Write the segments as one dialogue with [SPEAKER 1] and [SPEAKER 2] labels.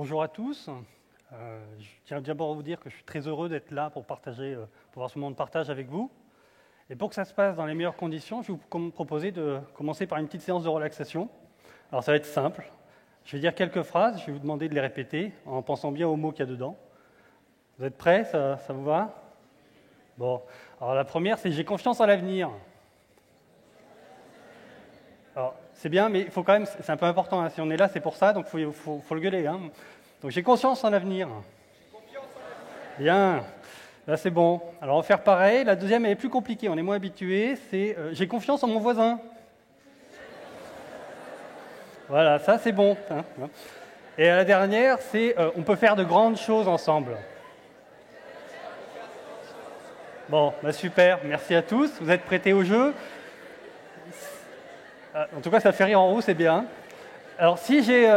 [SPEAKER 1] Bonjour à tous. Je tiens d'abord à vous dire que je suis très heureux d'être là pour partager, pour avoir ce moment de partage avec vous. Et pour que ça se passe dans les meilleures conditions, je vais vous proposer de commencer par une petite séance de relaxation. Alors ça va être simple. Je vais dire quelques phrases, je vais vous demander de les répéter en pensant bien aux mots qu'il y a dedans. Vous êtes prêts? Ça vous va? Bon. Alors la première, c'est « J'ai confiance en l'avenir ». Alors, c'est bien, mais il faut quand même, c'est un peu important, hein. Si on est là, c'est pour ça, donc il faut le gueuler. Hein. Donc, j'ai confiance en l'avenir. Bien, là c'est bon. Alors, on va faire pareil. La deuxième, elle est plus compliquée, on est moins habitué. C'est j'ai confiance en mon voisin. Voilà, ça c'est bon. Hein. Et la dernière, c'est on peut faire de grandes choses ensemble. Bon, bah super, merci à tous. Vous êtes prêtés au jeu? En tout cas, ça fait rire en haut, c'est bien. Alors, si j'ai...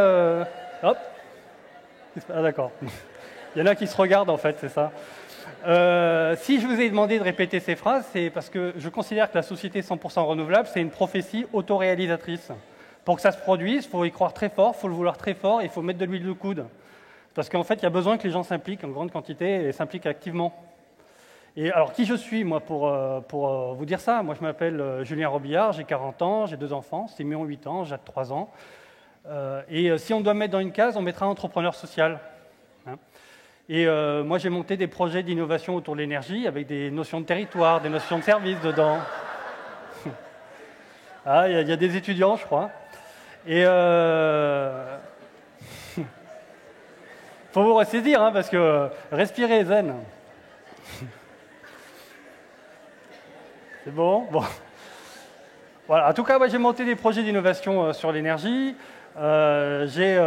[SPEAKER 1] Hop. Ah, d'accord. Il y en a qui se regardent, en fait, c'est ça. Si je vous ai demandé de répéter ces phrases, c'est parce que je considère que la société 100% renouvelable, c'est une prophétie autoréalisatrice. Pour que ça se produise, il faut y croire très fort, il faut le vouloir très fort, et il faut mettre de l'huile de coude. Parce qu'en fait, il y a besoin que les gens s'impliquent en grande quantité et s'impliquent activement. Et alors, qui je suis, moi, pour vous dire ça? Moi, je m'appelle Julien Robillard, j'ai 40 ans, j'ai 2 enfants, Siméon, 8 ans, Jacques, 3 ans. Et si on doit me mettre dans une case, on mettra entrepreneur social. Hein. Et moi, j'ai monté des projets d'innovation autour de l'énergie avec des notions de territoire, des notions de service dedans. Ah, il y a des étudiants, je crois. Et faut vous ressaisir, hein, parce que respirez zen. C'est bon? Bon. Voilà. En tout cas, moi, j'ai monté des projets d'innovation sur l'énergie. J'ai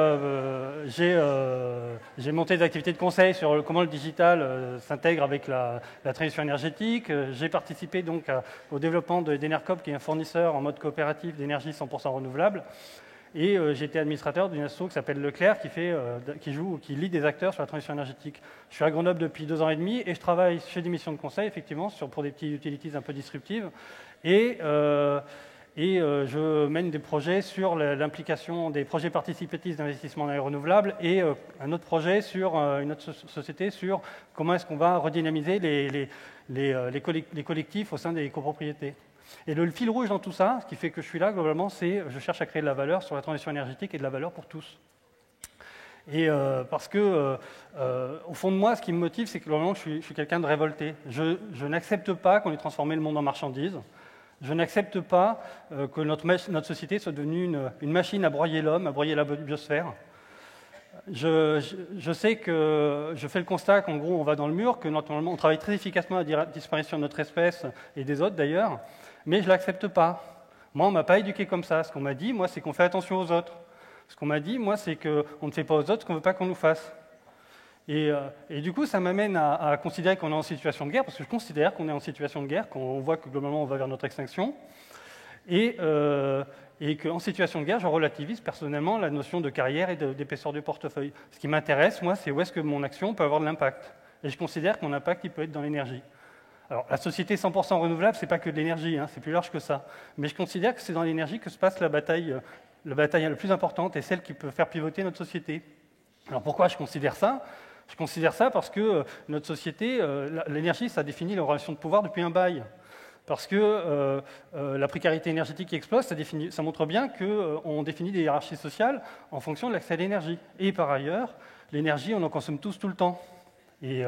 [SPEAKER 1] monté des activités de conseil sur comment le digital s'intègre avec la transition énergétique. J'ai participé donc au développement d'Enercop, qui est un fournisseur en mode coopératif d'énergie 100% renouvelable. Et j'ai été administrateur d'une asso qui s'appelle Leclerc, qui lie des acteurs sur la transition énergétique. Je suis à Grenoble depuis 2 ans et demi et je travaille chez des missions de conseil, effectivement, pour des petites utilities un peu disruptives. Et je mène des projets sur l'implication des projets participatifs d'investissement dans les renouvelables et un autre projet sur une autre société sur comment est-ce qu'on va redynamiser les collectifs au sein des copropriétés. Et le fil rouge dans tout ça, ce qui fait que je suis là, globalement, c'est je cherche à créer de la valeur sur la transition énergétique et de la valeur pour tous. Et parce que, au fond de moi, ce qui me motive, c'est que globalement, je suis quelqu'un de révolté. Je n'accepte pas qu'on ait transformé le monde en marchandise. Je n'accepte pas que notre société soit devenue une machine à broyer l'homme, à broyer la biosphère. Je sais que je fais le constat qu'en gros, on va dans le mur, que normalement, on travaille très efficacement à la disparition de notre espèce et des autres d'ailleurs, mais je ne l'accepte pas. Moi, on ne m'a pas éduqué comme ça. Ce qu'on m'a dit, moi, c'est qu'on fait attention aux autres. Ce qu'on m'a dit, moi, c'est qu'on ne fait pas aux autres ce qu'on ne veut pas qu'on nous fasse. Et du coup, ça m'amène à considérer qu'on est en situation de guerre, parce que je considère qu'on est en situation de guerre, quand on voit que globalement, on va vers notre extinction. Et qu'en situation de guerre, je relativise personnellement la notion de carrière et d'épaisseur du portefeuille. Ce qui m'intéresse, moi, c'est où est-ce que mon action peut avoir de l'impact. Et je considère que mon impact, il peut être dans l'énergie. Alors, la société 100% renouvelable, ce n'est pas que de l'énergie, hein, c'est plus large que ça. Mais je considère que c'est dans l'énergie que se passe la bataille la plus importante et celle qui peut faire pivoter notre société. Alors, pourquoi je considère ça? Je considère ça parce que notre société, l'énergie, ça définit les relations de pouvoir depuis un bail. Parce que la précarité énergétique qui explose, ça montre bien qu'on définit des hiérarchies sociales en fonction de l'accès à l'énergie. Et par ailleurs, l'énergie, on en consomme tous tout le temps. Et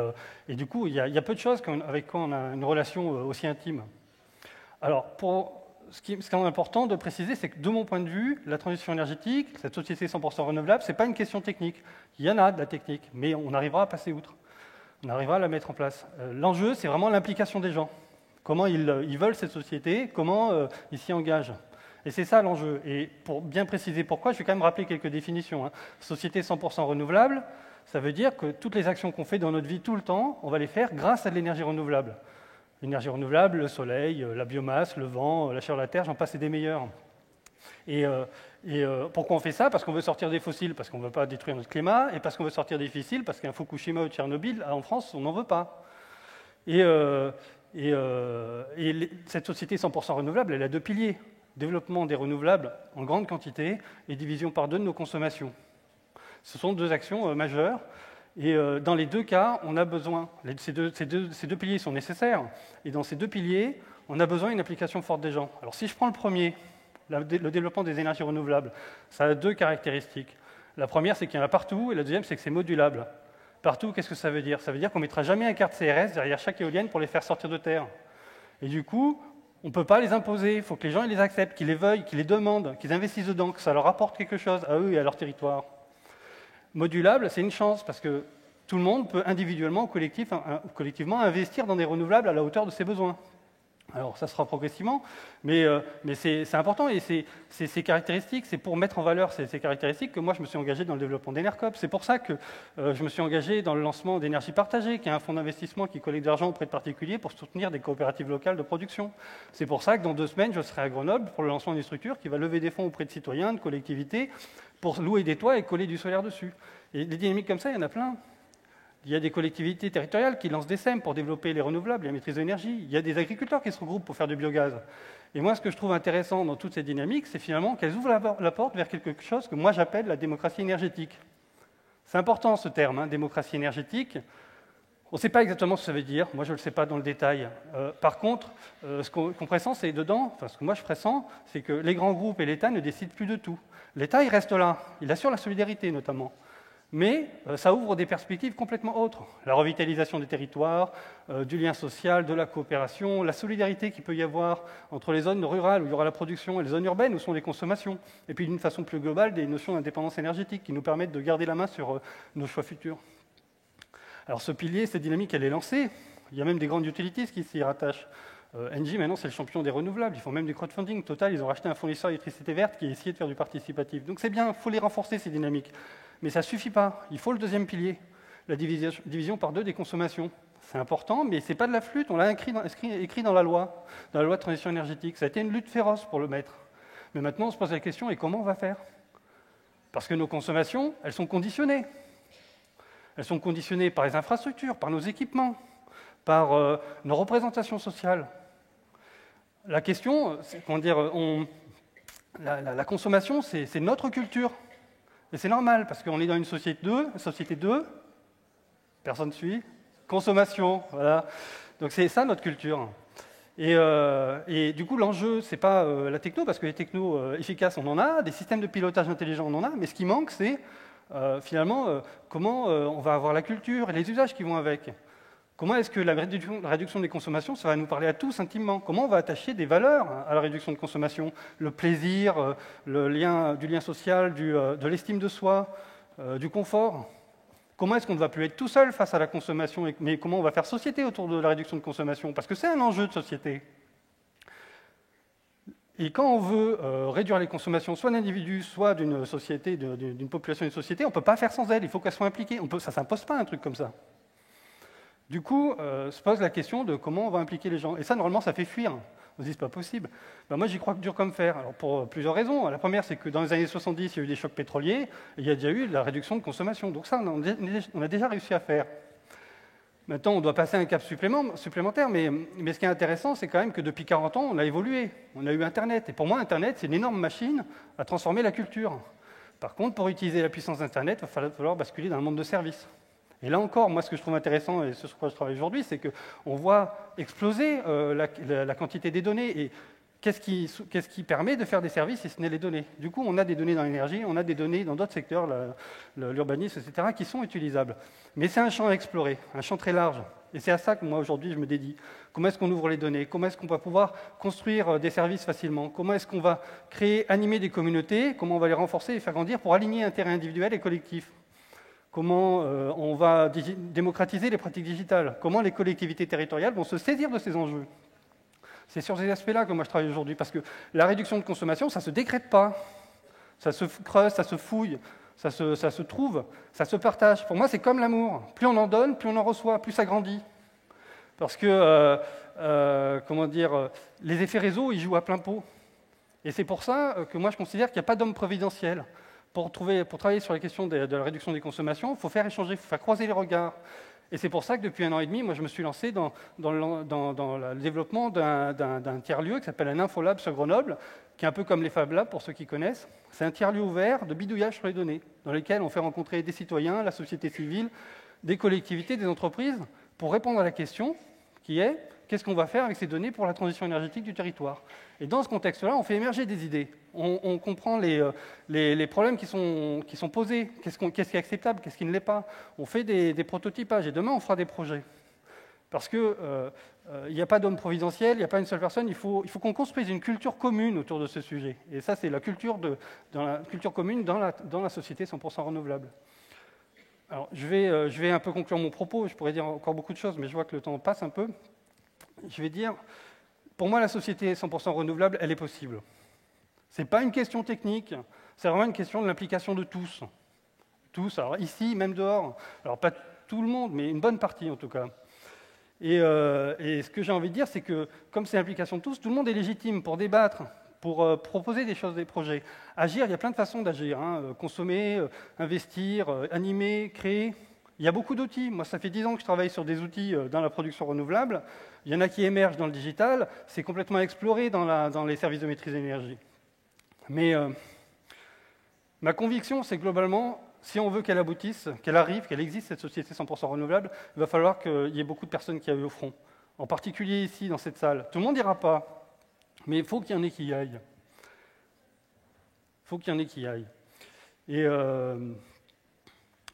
[SPEAKER 1] du coup, il y a peu de choses avec quoi on a une relation aussi intime. Alors, ce qui est important de préciser, c'est que de mon point de vue, la transition énergétique, cette société 100% renouvelable, ce n'est pas une question technique. Il y en a de la technique, mais on arrivera à passer outre. On arrivera à la mettre en place. L'enjeu, c'est vraiment l'implication des gens. Comment ils veulent cette société, comment ils s'y engagent. Et c'est ça l'enjeu. Et pour bien préciser pourquoi, je vais quand même rappeler quelques définitions. Hein. Société 100% renouvelable, ça veut dire que toutes les actions qu'on fait dans notre vie tout le temps, on va les faire grâce à de l'énergie renouvelable. L'énergie renouvelable, le soleil, la biomasse, le vent, la chaleur de la terre, j'en passe et des meilleurs. Et pourquoi on fait ça? Parce qu'on veut sortir des fossiles, parce qu'on ne veut pas détruire notre climat, et parce qu'on veut sortir des fossiles, parce qu'un Fukushima ou Tchernobyl, en France, on n'en veut pas. Et cette société 100% renouvelable, elle a 2 piliers. Développement des renouvelables en grande quantité et division par 2 de nos consommations. Ce sont deux actions majeures. Et dans les deux cas, on a besoin, ces deux piliers sont nécessaires, et dans ces deux piliers, on a besoin d'une application forte des gens. Alors si je prends le premier, le développement des énergies renouvelables, ça a deux caractéristiques. La première, c'est qu'il y en a partout, et la deuxième, c'est que c'est modulable. Partout, qu'est-ce que ça veut dire? Ça veut dire qu'on ne mettra jamais un carte CRS derrière chaque éolienne pour les faire sortir de terre. Et du coup, on ne peut pas les imposer, il faut que les gens ils les acceptent, qu'ils les veuillent, qu'ils les demandent, qu'ils investissent dedans, que ça leur apporte quelque chose à eux et à leur territoire. Modulable, c'est une chance, parce que tout le monde peut individuellement ou collectivement investir dans des renouvelables à la hauteur de ses besoins. Alors, ça sera progressivement, mais c'est important, et c'est ces caractéristiques, c'est pour mettre en valeur ces caractéristiques que moi, je me suis engagé dans le développement d'Enercop. C'est pour ça que je me suis engagé dans le lancement d'Énergie Partagée, qui est un fonds d'investissement qui collecte de l'argent auprès de particuliers pour soutenir des coopératives locales de production. C'est pour ça que dans 2 semaines, je serai à Grenoble pour le lancement d'une structure qui va lever des fonds auprès de citoyens, de collectivités, pour louer des toits et coller du solaire dessus. Et des dynamiques comme ça, il y en a plein. Il y a des collectivités territoriales qui lancent des SEM pour développer les renouvelables, la maîtrise de l'énergie. Il y a des agriculteurs qui se regroupent pour faire du biogaz. Et moi, ce que je trouve intéressant dans toutes ces dynamiques, c'est finalement qu'elles ouvrent la porte vers quelque chose que moi j'appelle la démocratie énergétique. C'est important ce terme, hein, démocratie énergétique. On ne sait pas exactement ce que ça veut dire. Moi, je ne le sais pas dans le détail. Par contre, ce qu'on pressent, c'est dedans, enfin ce que moi je pressens, c'est que les grands groupes et l'État ne décident plus de tout. L'État, il reste là. Il assure la solidarité, notamment. Mais ça ouvre des perspectives complètement autres. La revitalisation des territoires, du lien social, de la coopération, la solidarité qu'il peut y avoir entre les zones rurales où il y aura la production et les zones urbaines où sont les consommations. Et puis d'une façon plus globale, des notions d'indépendance énergétique qui nous permettent de garder la main sur nos choix futurs. Alors ce pilier, cette dynamique, elle est lancée. Il y a même des grandes utilities qui s'y rattachent. Engie, maintenant, c'est le champion des renouvelables. Ils font même du crowdfunding. Total, ils ont racheté un fournisseur d'électricité verte qui a essayé de faire du participatif. Donc c'est bien, il faut les renforcer, ces dynamiques. Mais ça ne suffit pas. Il faut le deuxième pilier, la division par 2 des consommations. C'est important, mais ce n'est pas de la flûte. On l'a écrit dans la loi de transition énergétique. Ça a été une lutte féroce pour le mettre. Mais maintenant, on se pose la question, et comment on va faire? Parce que nos consommations, elles sont conditionnées. Elles sont conditionnées par les infrastructures, par nos équipements, par nos représentations sociales. La question, c'est comment dire, la consommation, c'est notre culture. Et c'est normal, parce qu'on est dans une société 2, personne ne suit, consommation, voilà. Donc c'est ça notre culture. Et du coup, l'enjeu, ce n'est pas la techno, parce que les technos efficaces, on en a, des systèmes de pilotage intelligents, on en a, mais ce qui manque, c'est finalement comment on va avoir la culture et les usages qui vont avec. Comment est-ce que la réduction des consommations, ça va nous parler à tous intimement? Comment on va attacher des valeurs à la réduction de consommation? Le plaisir, du lien social, de l'estime de soi, du confort. Comment est-ce qu'on ne va plus être tout seul face à la consommation, mais comment on va faire société autour de la réduction de consommation? Parce que c'est un enjeu de société. Et quand on veut réduire les consommations, soit d'individus, soit d'une société, d'une population d'une société, on ne peut pas faire sans elle, il faut qu'elle soit impliquée. Ça ne s'impose pas un truc comme ça. Du coup, se pose la question de comment on va impliquer les gens. Et ça, normalement, ça fait fuir. On se dit, c'est pas possible. Ben, moi, j'y crois que dur comme fer. Alors, pour plusieurs raisons. La première, c'est que dans les années 70, il y a eu des chocs pétroliers, et il y a déjà eu de la réduction de consommation. Donc ça, on a déjà réussi à faire. Maintenant, on doit passer un cap supplémentaire, mais ce qui est intéressant, c'est quand même que depuis 40 ans, on a évolué. On a eu Internet. Et pour moi, Internet, c'est une énorme machine à transformer la culture. Par contre, pour utiliser la puissance d'Internet, il va falloir basculer dans un monde de services. Et là encore, moi, ce que je trouve intéressant, et ce sur quoi je travaille aujourd'hui, c'est qu'on voit exploser la quantité des données. Et qu'est-ce qui permet de faire des services si ce n'est les données? Du coup, on a des données dans l'énergie, on a des données dans d'autres secteurs, l'urbanisme, etc., qui sont utilisables. Mais c'est un champ à explorer, un champ très large. Et c'est à ça que moi, aujourd'hui, je me dédie. Comment est-ce qu'on ouvre les données? Comment est-ce qu'on va pouvoir construire des services facilement? Comment est-ce qu'on va animer des communautés? Comment on va les renforcer et faire grandir pour aligner intérêts individuels et collectifs? Comment on va démocratiser les pratiques digitales? Comment les collectivités territoriales vont se saisir de ces enjeux? C'est sur ces aspects-là que moi je travaille aujourd'hui, parce que la réduction de consommation, ça ne se décrète pas. Ça se creuse, ça se fouille, ça se trouve, ça se partage. Pour moi, c'est comme l'amour. Plus on en donne, plus on en reçoit, plus ça grandit. Parce que, les effets réseau, ils jouent à plein pot. Et c'est pour ça que moi je considère qu'il n'y a pas d'homme providentiel. Pour travailler sur les questions de la réduction des consommations, il faut faire échanger, il faut faire croiser les regards. Et c'est pour ça que depuis 1 an et demi, moi, je me suis lancé dans le développement d'un tiers-lieu qui s'appelle un Infolab sur Grenoble, qui est un peu comme les Fab Labs, pour ceux qui connaissent. C'est un tiers-lieu ouvert de bidouillage sur les données, dans lequel on fait rencontrer des citoyens, la société civile, des collectivités, des entreprises, pour répondre à la question qui est qu'est-ce qu'on va faire avec ces données pour la transition énergétique du territoire. Et dans ce contexte-là, on fait émerger des idées. On comprend les problèmes qui sont posés, qu'est-ce qui est acceptable, qu'est-ce qui ne l'est pas. On fait des prototypages, et demain, on fera des projets. Parce qu'il n'y a pas d'homme providentiel, il n'y a pas une seule personne, il faut qu'on construise une culture commune autour de ce sujet. Et ça, c'est la culture commune dans la société 100% renouvelable. Alors, je vais un peu conclure mon propos, je pourrais dire encore beaucoup de choses, mais je vois que le temps passe un peu. Je vais dire, pour moi, la société 100% renouvelable, elle est possible. Ce n'est pas une question technique, c'est vraiment une question de l'implication de tous. Tous, alors ici, même dehors. Alors, pas tout le monde, mais une bonne partie en tout cas. Et ce que j'ai envie de dire, c'est que, comme c'est l'implication de tous, tout le monde est légitime pour débattre, pour proposer des choses, des projets. Agir, il y a plein de façons d'agir. Consommer, investir, animer, créer. Il y a beaucoup d'outils. Moi, ça fait 10 ans que je travaille sur des outils dans la production renouvelable. Il y en a qui émergent dans le digital. C'est complètement exploré dans les services de maîtrise de l'énergie. Mais ma conviction, c'est globalement, si on veut qu'elle aboutisse, qu'elle arrive, qu'elle existe, cette société 100% renouvelable, il va falloir qu'il y ait beaucoup de personnes qui aillent au front. En particulier ici, dans cette salle. Tout le monde n'ira pas, mais il faut qu'il y en ait qui y aillent. Il faut qu'il y en ait qui y aillent. Et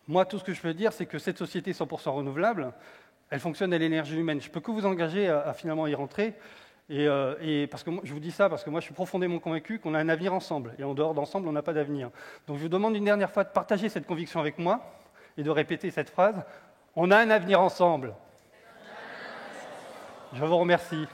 [SPEAKER 1] moi, tout ce que je peux dire, c'est que cette société 100% renouvelable, elle fonctionne à l'énergie humaine. Je ne peux que vous engager à finalement y rentrer. Et parce que je vous dis ça parce que moi, je suis profondément convaincu qu'on a un avenir ensemble. Et en dehors d'ensemble, on n'a pas d'avenir. Donc, je vous demande une dernière fois de partager cette conviction avec moi et de répéter cette phrase. On a un avenir ensemble. Je vous remercie.